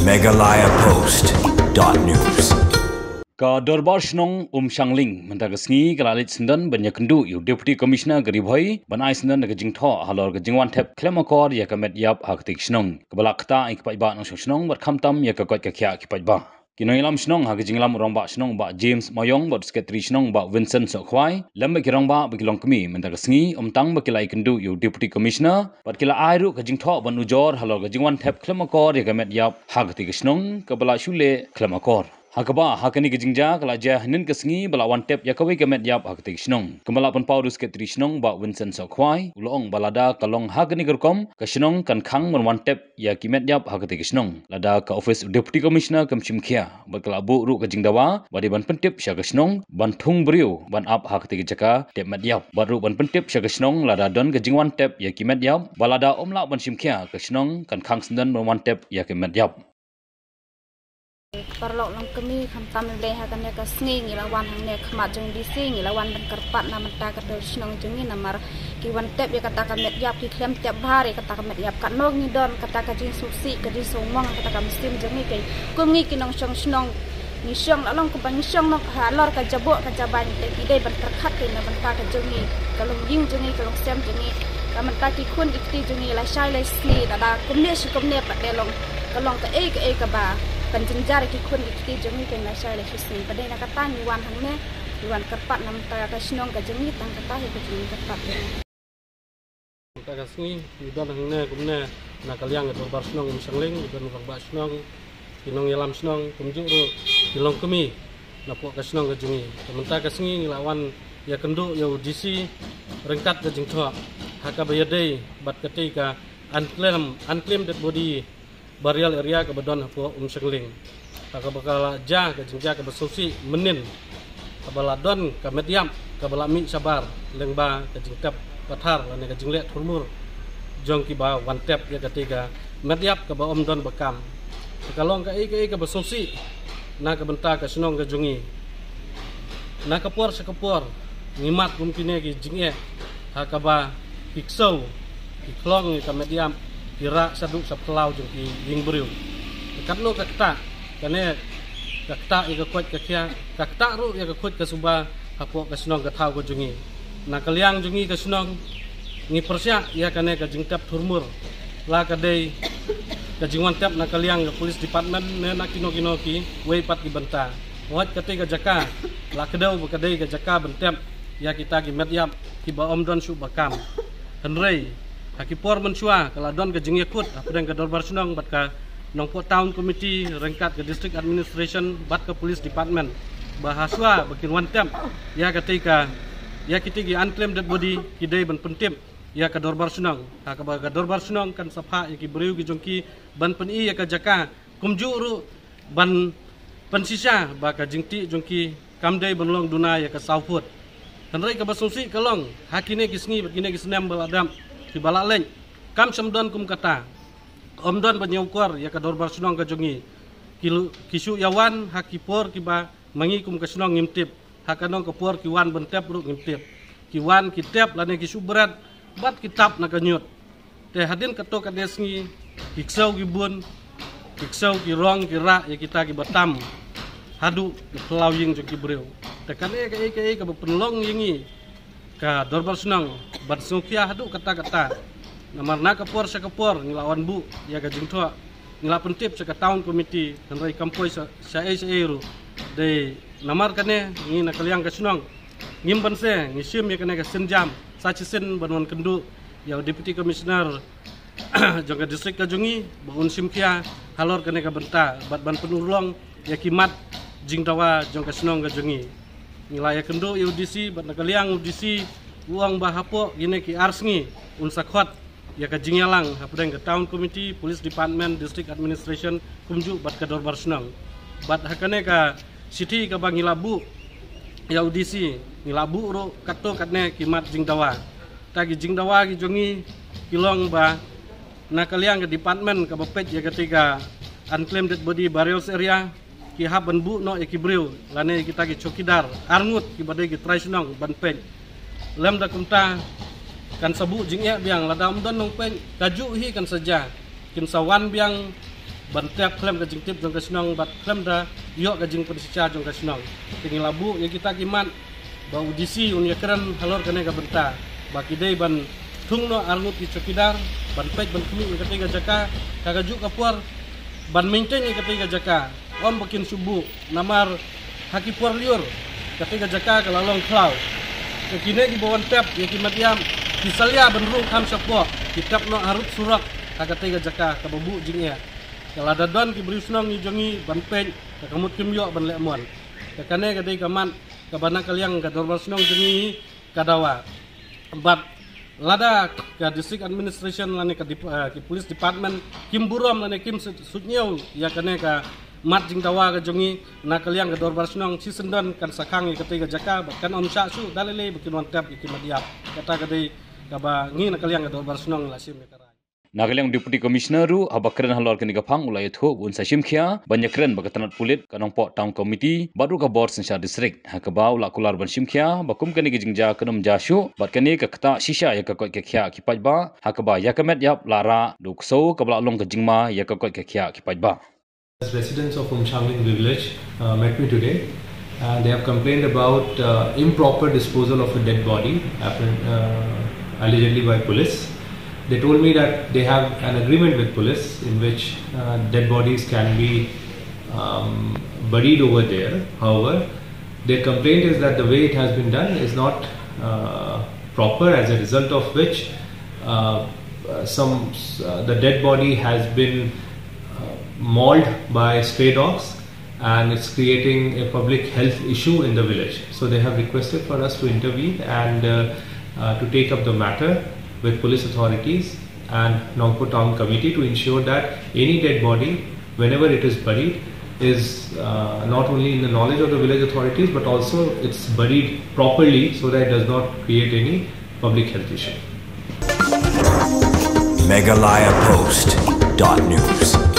megalayapost.news. Ka dorbar shnong Shangling mentagasngi kalalit sendan banyak kendu yu Deputy Commissioner Garibhoi banai sendan naga jingtho halor ga jingwan thep klemakor ya kamet yap haktik shnong kabalakta ikpai ba nong shnong bat khamtam ya ka kwat ka khya ikpai ba kinoilam shnong ha ga jinglam rong ba shnong ba James Moyong bat sekretari shnong ba Vincent Sokhwai lambe kirong ba bikilong kemi mentagasngi tang bakilai kendu yu Deputy Commissioner bat kila airu ga jingtho ban ujor halor ga jingwan thep klemakor ya kamet yap haktik shnong kabala shule klemakor Hakaba hakani kejingja kalaja hanin kesngi bala one tap yakawi kemet yap hakti shnong kemala pon paudus ketri shnong ba Vincent Sokhwai ulong balada kalong hakani gerkom ke shnong kan khang mon one tap ya kimet yap hakti shnong lada ka office Deputy Commissioner kamchimkhia bakalabu ru kejingdawa badi ban pentip sya ke shnong ban thung briu ban ap hakti jaka tep met yap baru ban pentip sya ke shnong lada don kejing one tap ya kimet yap balada omla ban simkhia ke shnong kan khang sendan mon one tap ya kimet yap Perlok lang kami kamtam nilai hakan ya kasngi ngilawan hangnya kemat jeng disi ngilawan dan kerpat nama tak ada senang jengi namar kiwan tep ya kata kami yap ki klem tiap hari kata kami yap kat nog ni don kata kajing suksi kadi somong kata kami sim jengi kai kumi kinong senang ni syong lalong kubang syong nok halor ka jabok ka jaban te kidai ban terkat kai na ban ta ka jengi kalau ying jengi kalau sem jengi kami tak ki kun ikti jengi la shai la sli tada kumne sukumne pat delong kalong ka ka ba penjenjar ki kun ikti jengi ke nasai le hisni pada nak kata ni wan hangne wan kerpat nam ta ka snong ka jengi tang kata he jengi kerpat ta ka sngi don hangne kumne na kalyang to bar snong Shangling don bang ba snong kinong yalam snong kumju ro kilong kemi na po ka snong ka jengi ta ka sngi lawan ya kendu ya udisi rengkat ka jingtho haka bayadai bat ketika unclaim dead body burial area ke bedon po Shangling ka bakala ja ke jingja ke besusi menin ka baladon ke mediam ke balami sabar lengba ke jingkap pathar ane ke jingle thurmur jong ki ba one tap ya ketiga mediap ke ba omdon bekam kalong ke besusi na ke benta ke senong ke jungi na ke por sekepor ngimat kumpine ki jinge ha ka ba piksau iklong ke mediam kira saduk saplau jong ki ying briu katno kakta kane kakta ika kwat kakya kakta ru ya kwat ka suba hapo ka snong ka thau ko jungi na kalyang jungi ka snong ngi persya ya kane ka jingkap thurmur la ka dei ka jingwan tap na kalyang ka police department ne na kino ki wei pat ki banta wat kate ka jaka la kedau ka dei ka jaka bentap ya kita ki medyap ki ba omdon su bakam henrei Hakipor mensua kalau don ke jengyakut apa dan ke dorbar senong bat ke nongpo town committee rengkat ke district administration bat ke police department bahaswa bikin one time ya ketika ya kitigi unclaimed dead body kidai ban pentip ya ke dorbar senong ha ke dorbar senong kan sapha ya ki breu ki jongki ban peni ya ke jaka kumju ru ban pensisa ba ke jingti jongki kamdai benlong duna ya ke southwood kanrai ke basungsi kalong hakine kisngi bakine kisnem baladam di balak leng kam semdon kum kata omdon penyukor ya kador bar sunong ka jongi kisu yawan hakipor kiba mangi kum ka sunong ngimtip hakanong kapor kiwan bentep ru ngimtip kiwan kitep lane kisu berat bat kitab na kanyut te hadin kato kadesngi kiksau kibun kiksau kirong kira ya kita ki batam hadu kelawing joki breu te kane ka penlong yingi ka dorbar sunang bat sukia hadu kata-kata namarna kapor sa kapor ngilawan bu ya ka jingtho ngila pentip sa town committee hanrai kampoi sa ru de namar kane ngi nakalyang ka sunang ngimban se ngisim ya kane ka senjam sa chisen banwan kendu ya Deputy Commissioner jongka district ka jungi baun simkia halor kane ka benta bat ban penulong ya kimat jingdawa jongka sunang ka jungi ngilaya kendo UDC bat nakaliang UDC uang bahapo gine ki arsngi unsakhot ya ka jingyalang hapudeng ke town committee police department district administration kumju bat ka dorbar senang bat hakane ka city ka bangilabu ya UDC ngilabu ro katto katne kimat jingdawa tagi jingdawa ki jongi kilong ba nakaliang ke department ka bapet ya ketika unclaimed dead body burial area ki haban bu no ekibriu lane kita ki chokidar arngut ki badai ki traisunong ban pen lem da kumta kan sabu jingya biang lada umdan nong pen kaju hi kan saja kin sawan biang ban tiap klem ka jing tip jong ka snong bat klem da yo ka jing persisca jong ka snong tingi labu ya kita kiman ba udisi unya keren halor kane ka benta ba kidai ban thungno arngut ki chokidar ban pek ban kumi ka tiga jaka kaga juk ka puar ban maintain ka tiga jaka on bakin subu namar haki puar liur ka tiga jaka ka lalong klau ka kine di bawon tap ya kimatiam kisalya ban rung kham sapwa kitap no arut surak kaga tiga jaka ka babu jingnya kalau ada don ki beri senang ni jongi ban pen ka kamut kimyo ban lemon ka kane ka dei kaman ka bana kaliang ka dorbar senang jongi kadawa bat lada ka district administration lane ka police department kim burom lane kim sutnyau ya kane ka mat jing dawa ka jongi na kaliang ka dorbar senang si sendon kan sakang ka tiga jaka bat kan om sa su dalele bikin wantap ki madiap kata ka dei ka ba ngi na kaliang ka dorbar senang la sim ka Nagalang Deputy Commissioner ru habakren halor kini gapang ulai thu bun sashim khia banyakren bagatanat pulit kanongpo town committee baru ka board sensha district hakabau la kular ban shim khia bakum kani gijingja kanum jashu bat kani ka kata shisha ya ka koi ka khia kipaj ba hakaba yakamet yap lara dukso kabla long ka jingma ya ka koi ka khia kipaj ba. Residents of Umshangling village met me today. They have complained about improper disposal of a dead body allegedly by police. They told me that they have an agreement with police in which dead bodies can be buried over there. However, their complaint is that the way it has been done is not proper, as a result of which the dead body has been mauled by stray dogs, and it's creating a public health issue in the village. So they have requested for us to intervene and to take up the matter with police authorities and Nongpo Town Committee to ensure that any dead body, whenever it is buried, is not only in the knowledge of the village authorities, but also it's buried properly so that it does not create any public health issue. Meghalaya Post.News